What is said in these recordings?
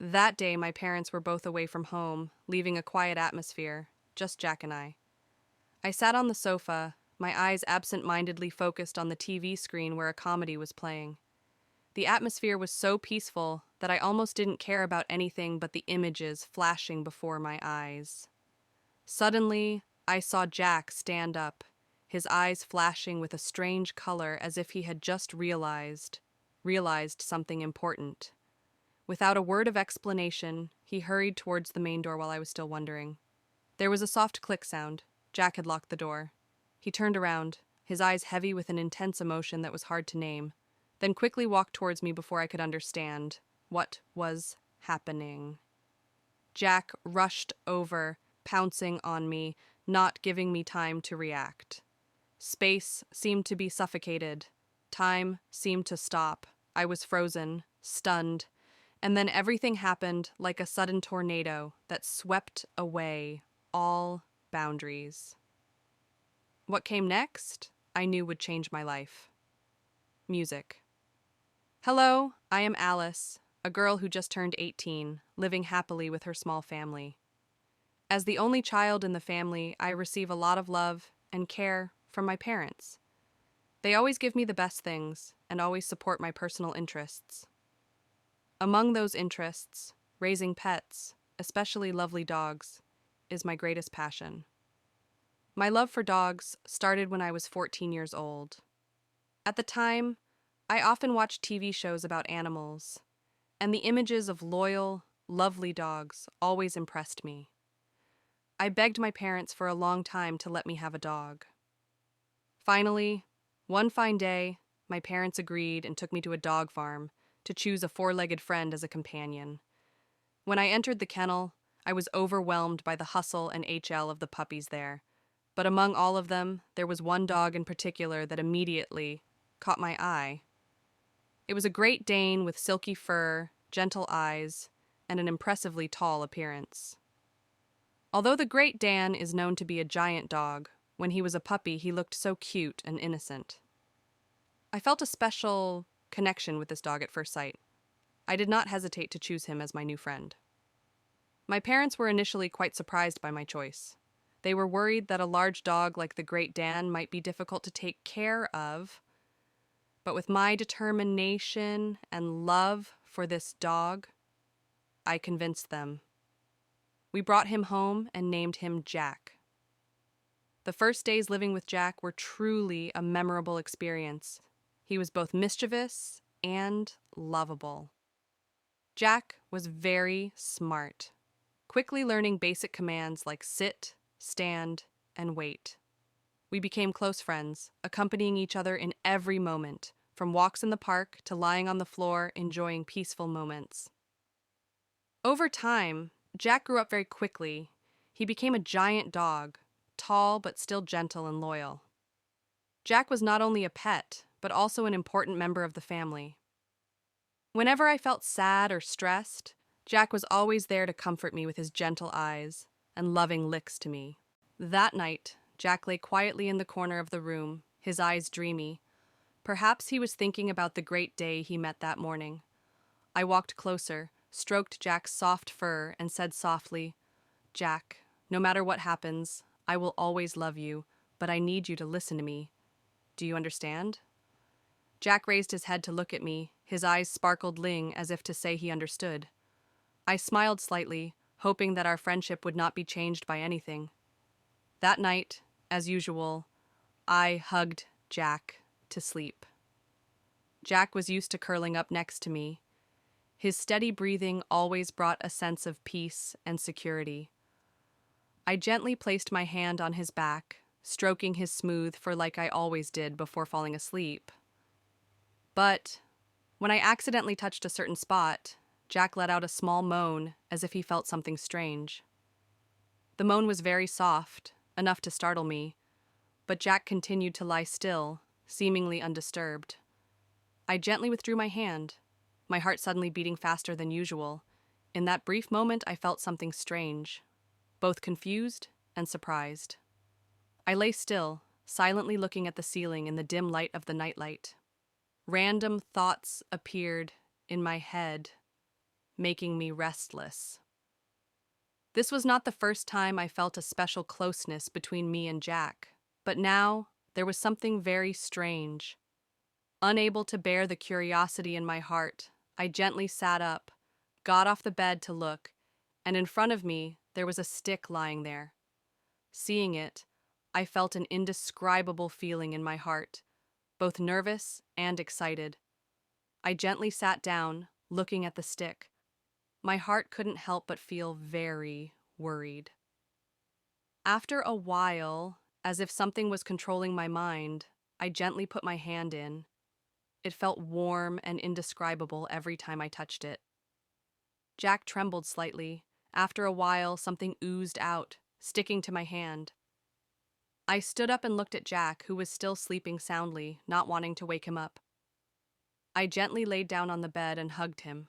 That day, my parents were both away from home, leaving a quiet atmosphere, just Jack and I. I sat on the sofa, my eyes absent-mindedly focused on the TV screen where a comedy was playing. The atmosphere was so peaceful that I almost didn't care about anything but the images flashing before my eyes. Suddenly, I saw Jack stand up, his eyes flashing with a strange color as if he had just realized something important. Without a word of explanation, he hurried towards the main door while I was still wondering. There was a soft click sound. Jack had locked the door. He turned around, his eyes heavy with an intense emotion that was hard to name, then quickly walked towards me before I could understand what was happening. Jack rushed over, pouncing on me, not giving me time to react. Space seemed to be suffocated. Time seemed to stop. I was frozen, stunned, and then everything happened like a sudden tornado that swept away all boundaries. What came next, I knew would change my life. Music. Hello, I am Alice, a girl who just turned 18, living happily with her small family. As the only child in the family, I receive a lot of love and care from my parents. They always give me the best things and always support my personal interests. Among those interests, raising pets, especially lovely dogs, is my greatest passion. My love for dogs started when I was 14 years old. At the time, I often watched TV shows about animals, and the images of loyal, lovely dogs always impressed me. I begged my parents for a long time to let me have a dog. Finally, one fine day, my parents agreed and took me to a dog farm to choose a four-legged friend as a companion. When I entered the kennel, I was overwhelmed by the hustle and HL of the puppies there. But among all of them, there was one dog in particular that immediately caught my eye. It was a Great Dane with silky fur, gentle eyes, and an impressively tall appearance. Although the Great Dane is known to be a giant dog, when he was a puppy he looked so cute and innocent. I felt a special connection with this dog at first sight. I did not hesitate to choose him as my new friend. My parents were initially quite surprised by my choice. They were worried that a large dog like the Great Dane might be difficult to take care of, but with my determination and love for this dog, I convinced them. We brought him home and named him Jack. The first days living with Jack were truly a memorable experience. He was both mischievous and lovable. Jack was very smart, quickly learning basic commands like sit, stand, and wait. We became close friends, accompanying each other in every moment, from walks in the park to lying on the floor enjoying peaceful moments. Over time, Jack grew up very quickly. He became a giant dog, tall but still gentle and loyal. Jack was not only a pet, but also an important member of the family. Whenever I felt sad or stressed, Jack was always there to comfort me with his gentle eyes and loving licks to me. That night, Jack lay quietly in the corner of the room, his eyes dreamy. Perhaps he was thinking about the great day he met that morning. I walked closer, stroked Jack's soft fur, and said softly, "Jack, no matter what happens, I will always love you, but I need you to listen to me. Do you understand?" Jack raised his head to look at me, his eyes sparkled as if to say he understood. I smiled slightly, hoping that our friendship would not be changed by anything. That night, as usual, I hugged Jack to sleep. Jack was used to curling up next to me. His steady breathing always brought a sense of peace and security. I gently placed my hand on his back, stroking his smooth fur like I always did before falling asleep. But when I accidentally touched a certain spot, Jack let out a small moan as if he felt something strange. The moan was very soft, enough to startle me, but Jack continued to lie still, seemingly undisturbed. I gently withdrew my hand, my heart suddenly beating faster than usual. In that brief moment, I felt something strange, both confused and surprised. I lay still, silently looking at the ceiling in the dim light of the nightlight. Random thoughts appeared in my head. making me restless. This was not the first time I felt a special closeness between me and Jack, but now there was something very strange. Unable to bear the curiosity in my heart, I gently sat up, got off the bed to look, and in front of me there was a stick lying there. Seeing it, I felt an indescribable feeling in my heart, both nervous and excited. I gently sat down, looking at the stick. My heart couldn't help but feel very worried. After a while, as if something was controlling my mind, I gently put my hand in. It felt warm and indescribable every time I touched it. Jack trembled slightly. After a while, something oozed out, sticking to my hand. I stood up and looked at Jack, who was still sleeping soundly, not wanting to wake him up. I gently laid down on the bed and hugged him.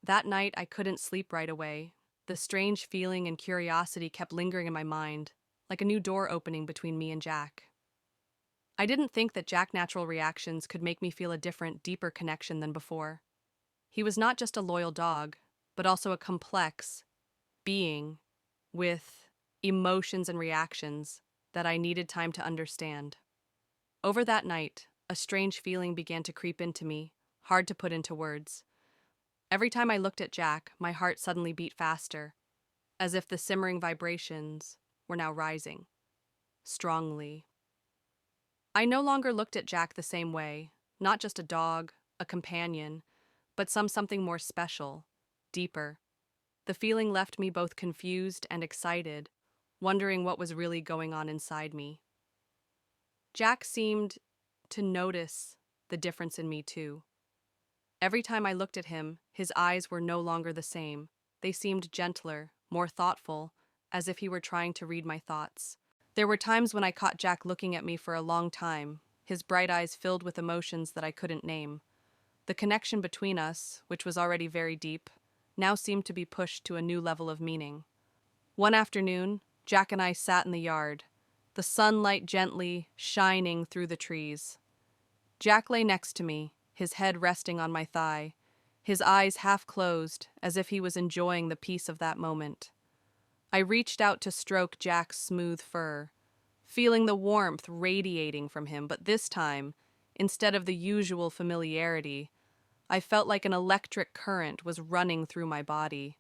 That night, I couldn't sleep right away. The strange feeling and curiosity kept lingering in my mind, like a new door opening between me and Jack. I didn't think that Jack's natural reactions could make me feel a different, deeper connection than before. He was not just a loyal dog, but also a complex being with emotions and reactions that I needed time to understand. Over that night, a strange feeling began to creep into me, hard to put into words. Every time I looked at Jack, my heart suddenly beat faster, as if the simmering vibrations were now rising, strongly. I no longer looked at Jack the same way, not just a dog, a companion, but something more special, deeper. The feeling left me both confused and excited, wondering what was really going on inside me. Jack seemed to notice the difference in me too. Every time I looked at him, his eyes were no longer the same. They seemed gentler, more thoughtful, as if he were trying to read my thoughts. There were times when I caught Jack looking at me for a long time, his bright eyes filled with emotions that I couldn't name. The connection between us, which was already very deep, now seemed to be pushed to a new level of meaning. One afternoon, Jack and I sat in the yard, the sunlight gently shining through the trees. Jack lay next to me, his head resting on my thigh, his eyes half closed, as if he was enjoying the peace of that moment. I reached out to stroke Jack's smooth fur, feeling the warmth radiating from him, but this time, instead of the usual familiarity, I felt like an electric current was running through my body.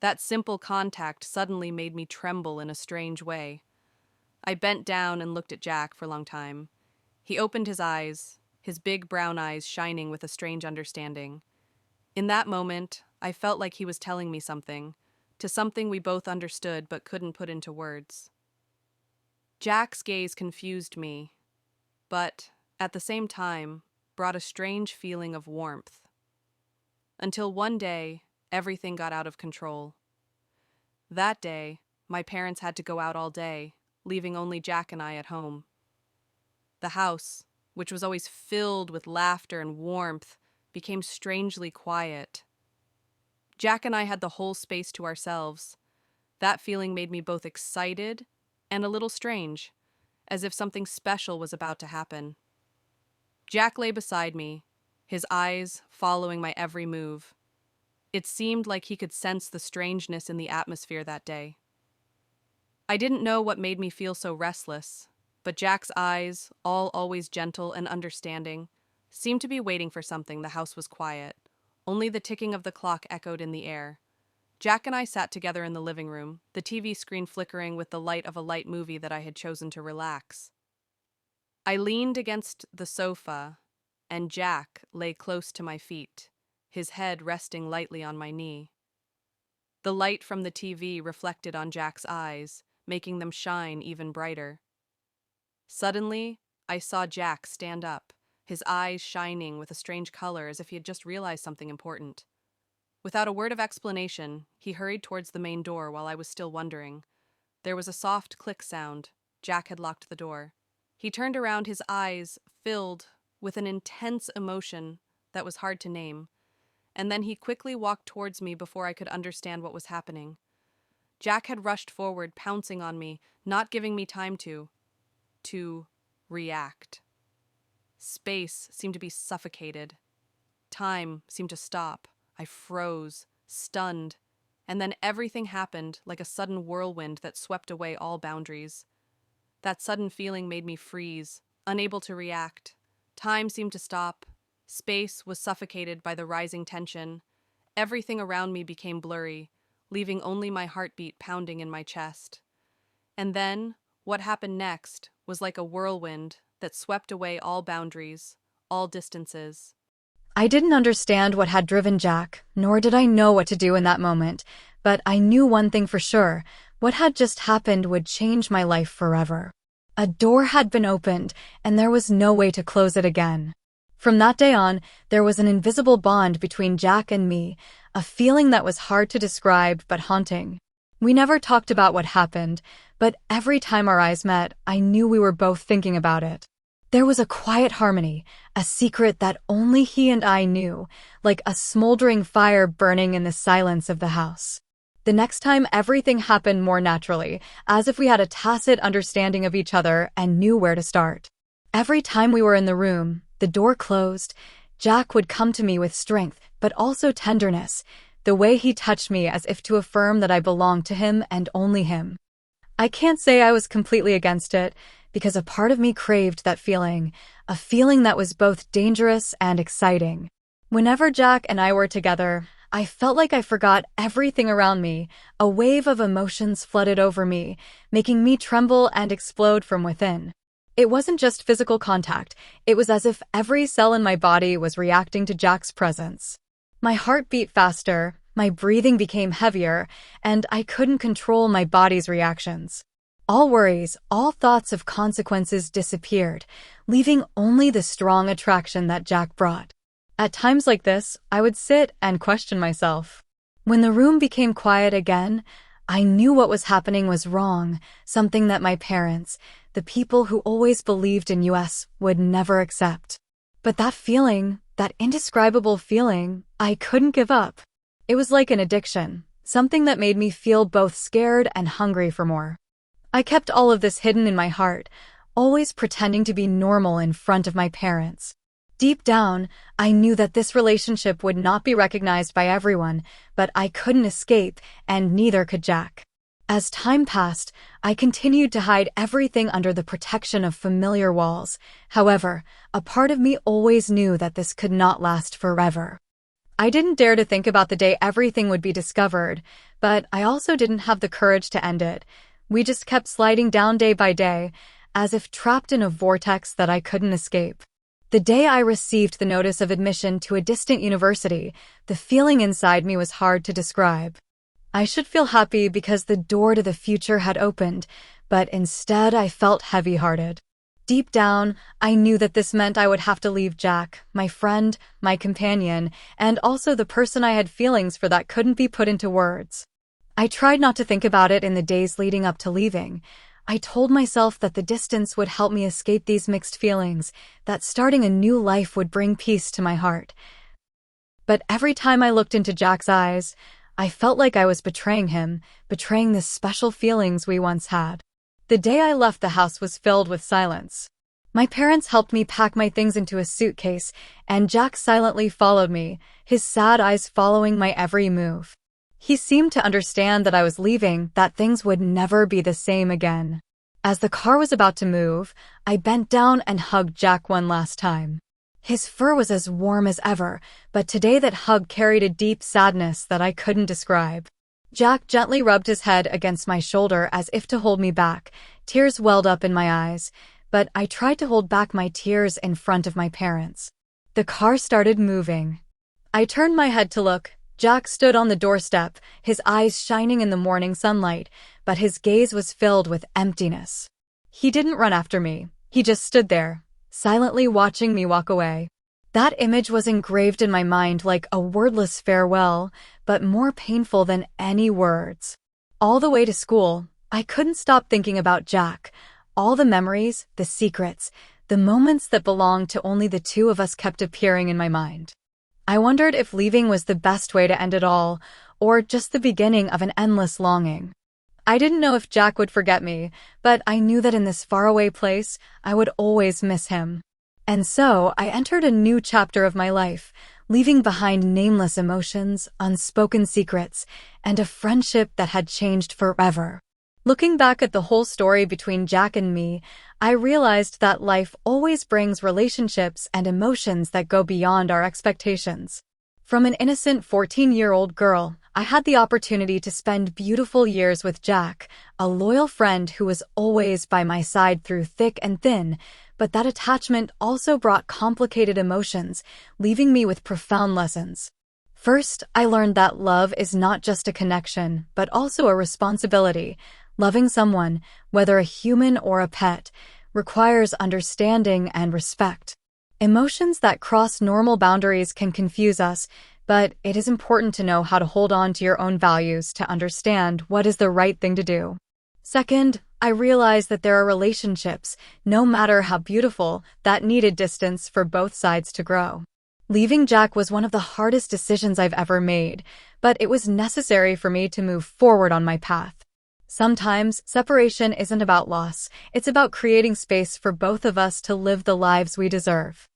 That simple contact suddenly made me tremble in a strange way. I bent down and looked at Jack for a long time. He opened his eyes, his big brown eyes shining with a strange understanding. In that moment, I felt like he was telling me something, to something we both understood but couldn't put into words. Jack's gaze confused me, but, at the same time, brought a strange feeling of warmth. Until one day, everything got out of control. That day, my parents had to go out all day, leaving only Jack and I at home. The house, which was always filled with laughter and warmth, became strangely quiet. Jack and I had the whole space to ourselves. That feeling made me both excited and a little strange, as if something special was about to happen. Jack lay beside me, his eyes following my every move. It seemed like he could sense the strangeness in the atmosphere that day. I didn't know what made me feel so restless, but Jack's eyes, all always gentle and understanding, seemed to be waiting for something. The house was quiet. Only the ticking of the clock echoed in the air. Jack and I sat together in the living room, the TV screen flickering with the light of a light movie that I had chosen to relax. I leaned against the sofa, and Jack lay close to my feet, his head resting lightly on my knee. The light from the TV reflected on Jack's eyes, making them shine even brighter. Suddenly, I saw Jack stand up, his eyes shining with a strange color as if he had just realized something important. Without a word of explanation, he hurried towards the main door while I was still wondering. There was a soft click sound. Jack had locked the door. He turned around, his eyes filled with an intense emotion that was hard to name, and then he quickly walked towards me before I could understand what was happening. Jack had rushed forward, pouncing on me, not giving me time to react. Space seemed to be suffocated. Time seemed to stop. I froze, stunned, and then everything happened like a sudden whirlwind that swept away all boundaries. That sudden feeling made me freeze, unable to react. Time seemed to stop. Space was suffocated by the rising tension. Everything around me became blurry, leaving only my heartbeat pounding in my chest. And then, what happened next was like a whirlwind that swept away all boundaries, all distances. I didn't understand what had driven Jack, nor did I know what to do in that moment, but I knew one thing for sure: what had just happened would change my life forever. A door had been opened, and there was no way to close it again. From that day on, there was an invisible bond between Jack and me, a feeling that was hard to describe but haunting. We never talked about what happened, but every time our eyes met, I knew we were both thinking about it. There was a quiet harmony, a secret that only he and I knew, like a smoldering fire burning in the silence of the house. The next time, everything happened more naturally, as if we had a tacit understanding of each other and knew where to start. Every time we were in the room, the door closed, Jack would come to me with strength, but also tenderness, the way he touched me as if to affirm that I belonged to him and only him. I can't say I was completely against it, because a part of me craved that feeling, a feeling that was both dangerous and exciting. Whenever Jack and I were together, I felt like I forgot everything around me. A wave of emotions flooded over me, making me tremble and explode from within. It wasn't just physical contact, it was as if every cell in my body was reacting to Jack's presence. My heart beat faster, my breathing became heavier, and I couldn't control my body's reactions. All worries, all thoughts of consequences disappeared, leaving only the strong attraction that Jack brought. At times like this, I would sit and question myself. When the room became quiet again, I knew what was happening was wrong, something that my parents, the people who always believed in us, would never accept. But that feeling, that indescribable feeling, I couldn't give up. It was like an addiction, something that made me feel both scared and hungry for more. I kept all of this hidden in my heart, always pretending to be normal in front of my parents. Deep down, I knew that this relationship would not be recognized by everyone, but I couldn't escape, and neither could Jack. As time passed, I continued to hide everything under the protection of familiar walls. However, a part of me always knew that this could not last forever. I didn't dare to think about the day everything would be discovered, but I also didn't have the courage to end it. We just kept sliding down day by day, as if trapped in a vortex that I couldn't escape. The day I received the notice of admission to a distant university, the feeling inside me was hard to describe. I should feel happy because the door to the future had opened, but instead I felt heavy-hearted. Deep down, I knew that this meant I would have to leave Jack, my friend, my companion, and also the person I had feelings for that couldn't be put into words. I tried not to think about it in the days leading up to leaving. I told myself that the distance would help me escape these mixed feelings, that starting a new life would bring peace to my heart. But every time I looked into Jack's eyes, I felt like I was betraying him, betraying the special feelings we once had. The day I left, the house was filled with silence. My parents helped me pack my things into a suitcase, and Jack silently followed me, his sad eyes following my every move. He seemed to understand that I was leaving, that things would never be the same again. As the car was about to move, I bent down and hugged Jack one last time. His fur was as warm as ever, but today that hug carried a deep sadness that I couldn't describe. Jack gently rubbed his head against my shoulder as if to hold me back. Tears welled up in my eyes, but I tried to hold back my tears in front of my parents. The car started moving. I turned my head to look. Jack stood on the doorstep, his eyes shining in the morning sunlight, but his gaze was filled with emptiness. He didn't run after me. He just stood there, silently watching me walk away. That image was engraved in my mind like a wordless farewell, but more painful than any words. All the way to school, I couldn't stop thinking about Jack. All the memories, the secrets, the moments that belonged to only the two of us kept appearing in my mind. I wondered if leaving was the best way to end it all, or just the beginning of an endless longing. I didn't know if Jack would forget me, but I knew that in this faraway place, I would always miss him. And so, I entered a new chapter of my life, leaving behind nameless emotions, unspoken secrets, and a friendship that had changed forever. Looking back at the whole story between Jack and me, I realized that life always brings relationships and emotions that go beyond our expectations. From an innocent 14-year-old girl, I had the opportunity to spend beautiful years with Jack, a loyal friend who was always by my side through thick and thin, but that attachment also brought complicated emotions, leaving me with profound lessons. First, I learned that love is not just a connection, but also a responsibility. Loving someone, whether a human or a pet, requires understanding and respect. Emotions that cross normal boundaries can confuse us, but it is important to know how to hold on to your own values to understand what is the right thing to do. Second, I realized that there are relationships, no matter how beautiful, that needed distance for both sides to grow. Leaving Jack was one of the hardest decisions I've ever made, but it was necessary for me to move forward on my path. Sometimes, separation isn't about loss, it's about creating space for both of us to live the lives we deserve.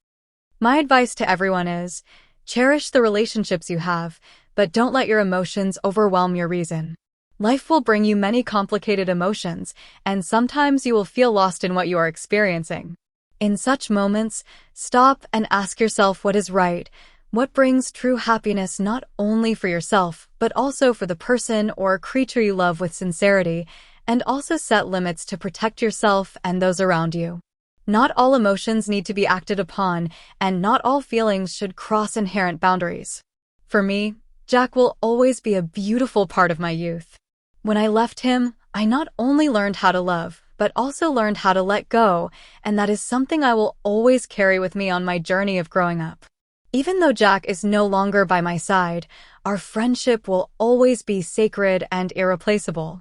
My advice to everyone is, cherish the relationships you have, but don't let your emotions overwhelm your reason. Life will bring you many complicated emotions, and sometimes you will feel lost in what you are experiencing. In such moments, stop and ask yourself what is right, what brings true happiness not only for yourself, but also for the person or creature you love with sincerity, and also set limits to protect yourself and those around you. Not all emotions need to be acted upon, and not all feelings should cross inherent boundaries. For me, Jack will always be a beautiful part of my youth. When I left him, I not only learned how to love, but also learned how to let go, and that is something I will always carry with me on my journey of growing up. Even though Jack is no longer by my side, our friendship will always be sacred and irreplaceable.